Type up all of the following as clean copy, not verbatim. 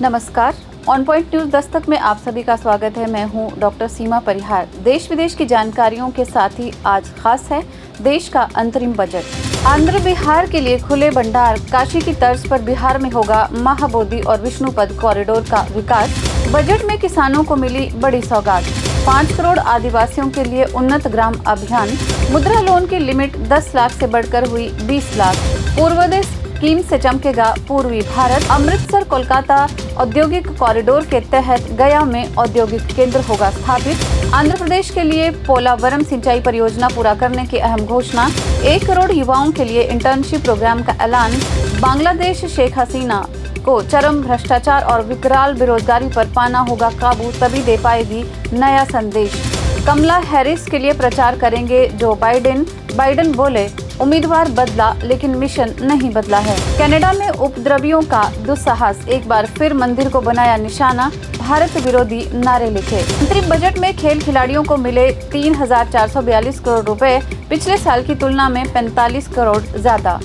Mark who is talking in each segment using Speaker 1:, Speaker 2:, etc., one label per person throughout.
Speaker 1: नमस्कार, on point news Dastak में आप सभी का स्वागत है। मैं हूं डॉक्टर सीमा परिहार। देश विदेश की जानकारियों के साथ ही आज खास है देश का अंतरिम बजट। आंध्र बिहार के लिए खुले भंडार, काशी की तर्ज पर बिहार में होगा महाबोधि और विष्णुपद कॉरिडोर का विकास। बजट में किसानों को मिली बड़ी सौगात। 5 करोड़ आदिवासियों के लिए उन्नत ग्राम अभियान। मुद्रा लोन की लिमिट 10 लाख से बढ़कर हुई 20 लाख। पूर्वोदय स्कीम से चमकेगा पूर्वी भारत। अमृतसर कोलकाता औद्योगिक कॉरिडोर के तहत गया में औद्योगिक केंद्र होगा स्थापित। आंध्र प्रदेश के लिए पोलावरम सिंचाई परियोजना पूरा करने की अहम घोषणा। 1 करोड़ युवाओं के लिए इंटर्नशिप प्रोग्राम का ऐलान। बांग्लादेश शेख हसीना को चरम भ्रष्टाचार और विकराल बेरोजगारी पर पाना होगा काबू, तभी दे पाएगी नया संदेश। कमला हैरिस के लिए प्रचार करेंगे जो बाइडेन बोले उम्मीदवार बदला लेकिन मिशन नहीं बदला है। कनाडा में उपद्रवियों का दुस्साहस, एक बार फिर मंदिर को बनाया निशाना। भारत विरोधी नारे लिखे। अंतरिम बजट में खेल खिलाड़ियों को मिले 3,442 करोड़ रुपए, पिछले साल की तुलना में 45 करोड़ ज्यादा।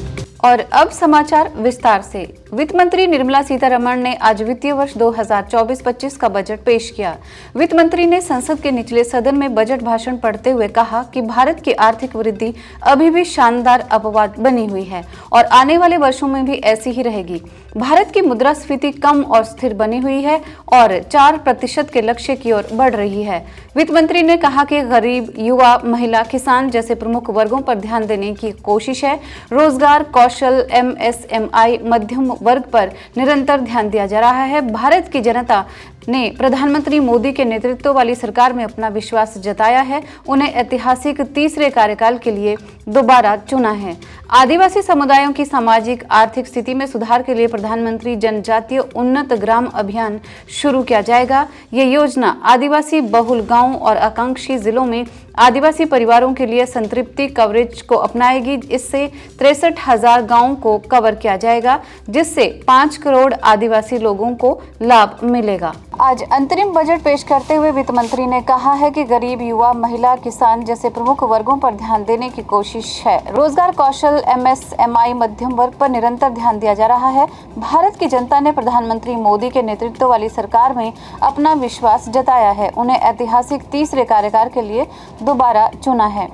Speaker 1: और अब समाचार विस्तार से। वित्त मंत्री निर्मला सीतारमण ने आज वित्तीय वर्ष 2024-25 का बजट पेश किया। वित्त मंत्री ने संसद के निचले सदन में बजट भाषण पढ़ते हुए कहा कि भारत की आर्थिक वृद्धि अभी भी शानदार अपवाद बनी हुई है और आने वाले वर्षों में भी ऐसी ही रहेगी। भारत की मुद्रास्फीति कम और स्थिर बनी हुई है और 4% के लक्ष्य की ओर बढ़ रही है। वित्त मंत्री ने कहा कि गरीब, युवा, महिला, किसान जैसे प्रमुख वर्गों पर ध्यान देने की कोशिश है। रोजगार, कौशल, MSMI, मध्यम वर्ग पर निरंतर ध्यान दिया जा रहा है। भारत की जनता ने प्रधानमंत्री मोदी के नेतृत्व वाली सरकार में अपना विश्वास जताया है, उन्हें ऐतिहासिक तीसरे कार्यकाल के लिए दोबारा चुना है। आदिवासी समुदायों की सामाजिक आर्थिक स्थिति में सुधार के लिए प्रधानमंत्री जनजातीय उन्नत ग्राम अभियान शुरू किया जाएगा। ये योजना आदिवासी बहुल गांवों और आकांक्षी जिलों में आदिवासी परिवारों के लिए संतृप्ति कवरेज को अपनाएगी। इससे 63,000 गांवों को कवर किया जाएगा, जिससे 5 करोड़ आदिवासी लोगों को लाभ मिलेगा। आज अंतरिम बजट पेश करते हुए वित्त मंत्री ने कहा है कि गरीब, युवा, महिला, किसान जैसे प्रमुख वर्गों पर ध्यान देने की कोशिश है। रोजगार, कौशल, MSMI, मध्यम वर्ग पर निरंतर ध्यान दिया जा रहा है। भारत की जनता ने प्रधानमंत्री मोदी के नेतृत्व वाली सरकार में अपना विश्वास जताया है, उन्हें ऐतिहासिक तीसरे कार्यकाल के लिए दोबारा चुना है।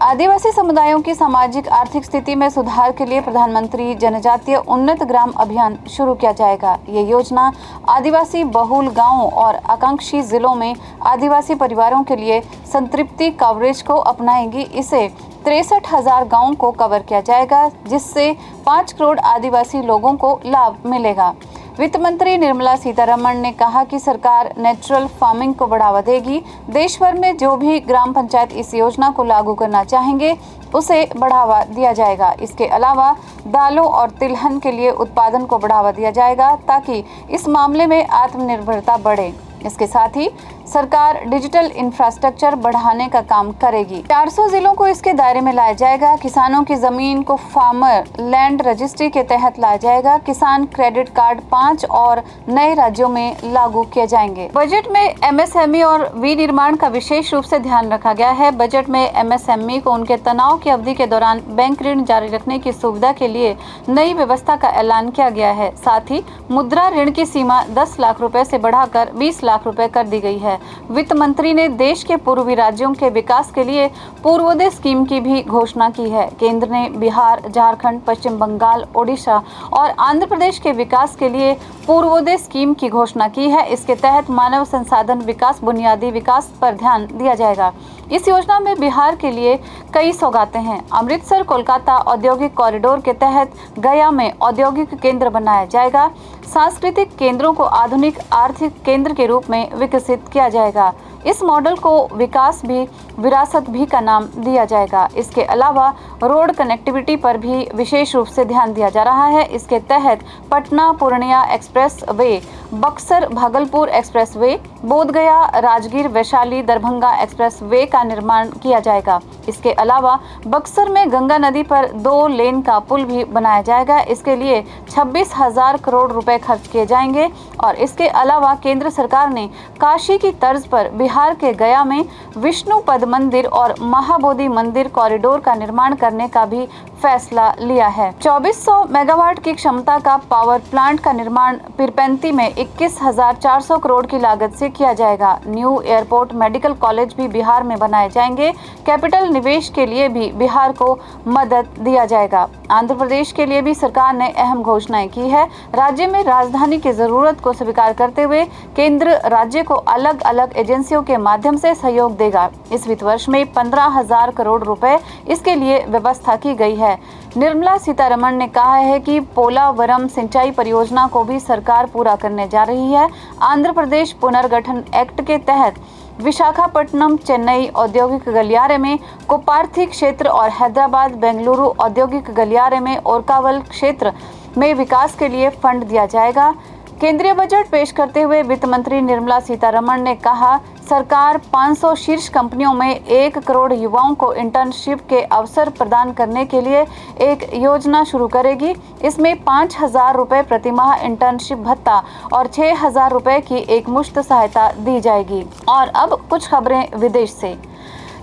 Speaker 1: आदिवासी समुदायों की सामाजिक आर्थिक स्थिति में सुधार के लिए प्रधानमंत्री जनजातीय उन्नत ग्राम अभियान शुरू किया जाएगा। ये योजना आदिवासी बहुल गांवों और आकांक्षी जिलों में आदिवासी परिवारों के लिए संतृप्ति कवरेज को अपनाएगी। इसे 63,000 गांवों को कवर किया जाएगा, जिससे 5 करोड़ आदिवासी लोगों को लाभ मिलेगा। वित्त मंत्री निर्मला सीतारमण ने कहा कि सरकार नेचुरल फार्मिंग को बढ़ावा देगी। देश भर में जो भी ग्राम पंचायत इस योजना को लागू करना चाहेंगे, उसे बढ़ावा दिया जाएगा। इसके अलावा दालों और तिलहन के लिए उत्पादन को बढ़ावा दिया जाएगा ताकि इस मामले में आत्मनिर्भरता बढ़े। इसके साथ ही सरकार डिजिटल इंफ्रास्ट्रक्चर बढ़ाने का काम करेगी। 400 जिलों को इसके दायरे में लाया जाएगा। किसानों की जमीन को फार्मर लैंड रजिस्ट्री के तहत लाया जाएगा। किसान क्रेडिट कार्ड 5 और नए राज्यों में लागू किए जाएंगे। बजट में MSME और विनिर्माण का विशेष रूप से ध्यान रखा गया है। बजट में MSME को उनके तनाव की अवधि के दौरान बैंक ऋण जारी रखने की सुविधा के लिए नई व्यवस्था का ऐलान किया गया है। साथ ही मुद्रा ऋण की सीमा 10 लाख रुपए से बढ़ाकर 20 लाख रुपए कर दी गई है। वित्त मंत्री ने देश के पूर्वी राज्यों के विकास के लिए पूर्वोदय स्कीम की भी घोषणा की है। केंद्र ने बिहार, झारखंड, पश्चिम बंगाल, ओडिशा और आंध्र प्रदेश के विकास के लिए पूर्वोदय स्कीम की घोषणा की है। इसके तहत मानव संसाधन विकास, बुनियादी विकास पर ध्यान दिया जाएगा। इस योजना में बिहार के लिए कई सौगातें हैं। अमृतसर कोलकाता औद्योगिक कॉरिडोर के तहत गया में औद्योगिक केंद्र बनाया जाएगा। सांस्कृतिक केंद्रों को आधुनिक आर्थिक केंद्र के रूप में विकसित किया जाएगा। इस मॉडल को विकास भी, विरासत भी का नाम दिया जाएगा। इसके अलावा रोड कनेक्टिविटी पर भी विशेष रूप से ध्यान दिया जा रहा है। इसके तहत Patna Purnia expressway, Buxar Bhagalpur expressway, Bodhgaya Rajgir Vaishali Darbhanga expressway का निर्माण किया जाएगा। इसके अलावा बक्सर में गंगा नदी पर 2 लेन का पुल भी बनाया जाएगा। इसके लिए 26,000 करोड़ रुपए खर्च किए जाएंगे। और इसके अलावा केंद्र सरकार ने काशी की तर्ज पर बिहार के गया में विष्णुपद मंदिर और महाबोधि मंदिर कॉरिडोर का निर्माण करने का भी फैसला लिया है। 2400 मेगावाट की क्षमता का पावर प्लांट का निर्माण पीरपेंती में 21,400 करोड़ की लागत से किया जाएगा। न्यू एयरपोर्ट, मेडिकल कॉलेज भी बिहार में बनाए जाएंगे। कैपिटल निवेश के लिए भी बिहार को मदद दिया जाएगा। आंध्र प्रदेश के लिए भी सरकार ने अहम घोषणाएं की है। राज्य में राजधानी की जरूरत को स्वीकार करते हुए केंद्र राज्य को अलग अलग एजेंसियों के माध्यम से सहयोग देगा। इस वित्त वर्ष में 15,000 करोड़ रुपए इसके लिए व्यवस्था की गई है। निर्मला सीतारमण ने कहा है कि पोलावरम सिंचाई परियोजना को भी सरकार पूरा करने जा रही है। आंध्र प्रदेश पुनर्गठन एक्ट के तहत विशाखापट्टनम, चेन्नई औद्योगिक गलियारे में कोपार्थी क्षेत्र और हैदराबाद, बेंगलुरु औद्योगिक गलियारे में ओरकावल क्षेत्र में विकास के लिए फंड दिया जाएगा। केंद्रीय बजट पेश करते हुए वित्त मंत्री निर्मला सीतारमण ने कहा, सरकार 500 शीर्ष कंपनियों में 1 करोड़ युवाओं को इंटर्नशिप के अवसर प्रदान करने के लिए एक योजना शुरू करेगी। इसमें 5,000 रुपये प्रतिमाह इंटर्नशिप भत्ता और 6,000 रुपये की एकमुश्त सहायता दी जाएगी। और अब कुछ खबरें विदेश से।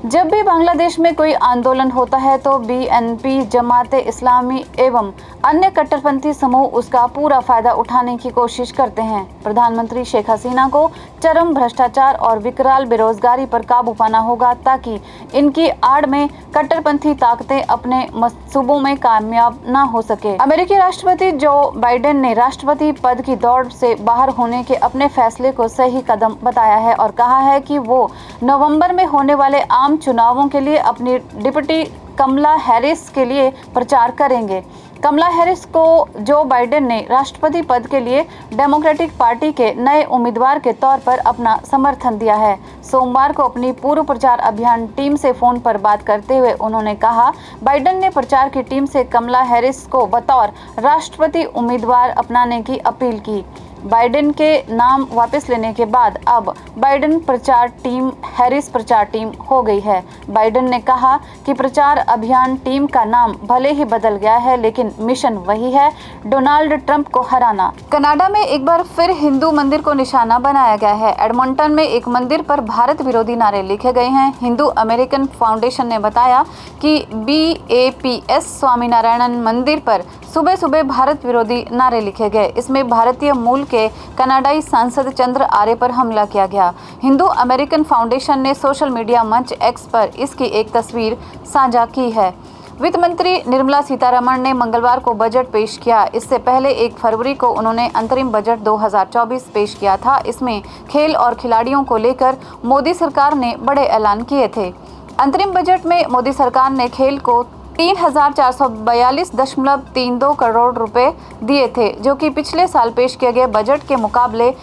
Speaker 1: जब भी बांग्लादेश में कोई आंदोलन होता है तो बीएनपी, जमाते इस्लामी एवं अन्य कट्टरपंथी समूह उसका पूरा फायदा उठाने की कोशिश करते हैं। प्रधानमंत्री शेख हसीना को चरम भ्रष्टाचार और विकराल बेरोजगारी पर काबू पाना होगा ताकि इनकी आड़ में कट्टरपंथी ताकतें अपने मंसूबों में कामयाब न हो सके। अमेरिकी राष्ट्रपति जो बाइडेन ने राष्ट्रपति पद की दौड़ से बाहर होने के अपने फैसले को सही कदम बताया है और कहा है कि वो नवंबर में होने वाले आम चुनावों के लिए अपनी डिप्टी कमला हैरिस के लिए प्रचार करेंगे। कमला हैरिस को जो बाइडेन ने राष्ट्रपति पद के लिए डेमोक्रेटिक पार्टी के नए उम्मीदवार के तौर पर अपना समर्थन दिया है। सोमवार को अपनी पूर्व प्रचार अभियान टीम से फोन पर बात करते हुए उन्होंने कहा, बाइडेन ने प्रचार की टीम से कमला हैरिस को बतौर राष्ट्रपति उम्मीदवार अपनाने की अपील की। बाइडेन के नाम वापस लेने के बाद अब बाइडेन प्रचार टीम हैरिस प्रचार टीम हो गई है। बाइडेन ने कहा कि प्रचार अभियान टीम का नाम भले ही बदल गया है लेकिन मिशन वही है, डोनाल्ड ट्रंप को हराना। कनाडा में एक बार फिर हिंदू मंदिर को निशाना बनाया गया है। एडमंटन में एक मंदिर पर भारत विरोधी नारे लिखे गए हैं। हिंदू अमेरिकन फाउंडेशन ने बताया कि BAPS स्वामीनारायण मंदिर पर सुबह सुबह भारत विरोधी नारे लिखे गए। इसमें भारतीय मूल के कनाडाई सांसद चंद्र आर्य पर हमला किया गया। हिंदू अमेरिकन फाउंडेशन ने सोशल मीडिया मंच X पर इसकी एक तस्वीर साझा की है। वित्त मंत्री निर्मला सीतारमण ने मंगलवार को बजट पेश किया। इससे पहले 1 फरवरी को उन्होंने अंतरिम बजट 2024 पेश किया था। इसमें खेल और खिलाड़ियों को लेकर मोदी सरकार ने बड़े ऐलान किए थे। अंतरिम बजट में मोदी सरकार ने खेल को 3,442.32 करोड़ रुपए दिए थे, जो कि पिछले साल पेश किए गए बजट के मुकाबले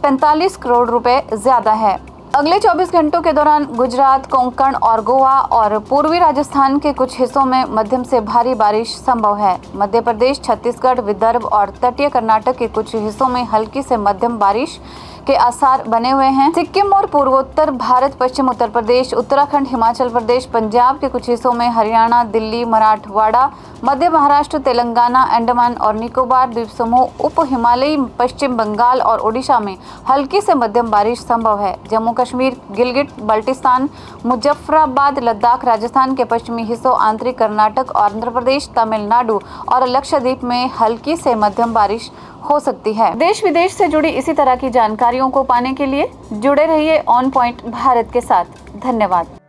Speaker 1: 45 करोड़ रुपए ज्यादा है। अगले 24 घंटों के दौरान गुजरात, कोंकण और गोवा और पूर्वी राजस्थान के कुछ हिस्सों में मध्यम से भारी बारिश संभव है। मध्य प्रदेश, छत्तीसगढ़, विदर्भ और तटीय कर्नाटक के कुछ हिस्सों में हल्की से मध्यम बारिश के आसार बने हुए हैं। सिक्किम और पूर्वोत्तर भारत, पश्चिम उत्तर प्रदेश, उत्तराखंड, हिमाचल प्रदेश, पंजाब के कुछ हिस्सों में, हरियाणा, दिल्ली, मराठवाड़ा, मध्य महाराष्ट्र, तेलंगाना, अंडमान और निकोबार द्वीप समूह, उप हिमालयी पश्चिम बंगाल और ओडिशा में हल्की से मध्यम बारिश संभव है। जम्मू कश्मीर, गिलगिट बाल्टिस्तान, मुजफ्फराबाद, लद्दाख, राजस्थान के पश्चिमी हिस्सों, आंतरिक कर्नाटक, आंध्र प्रदेश, तमिलनाडु और लक्षद्वीप में हल्की से मध्यम बारिश हो सकती है। देश विदेश से जुड़ी इसी तरह की जानकारियों को पाने के लिए जुड़े रहिए ऑन पॉइंट भारत के साथ। धन्यवाद।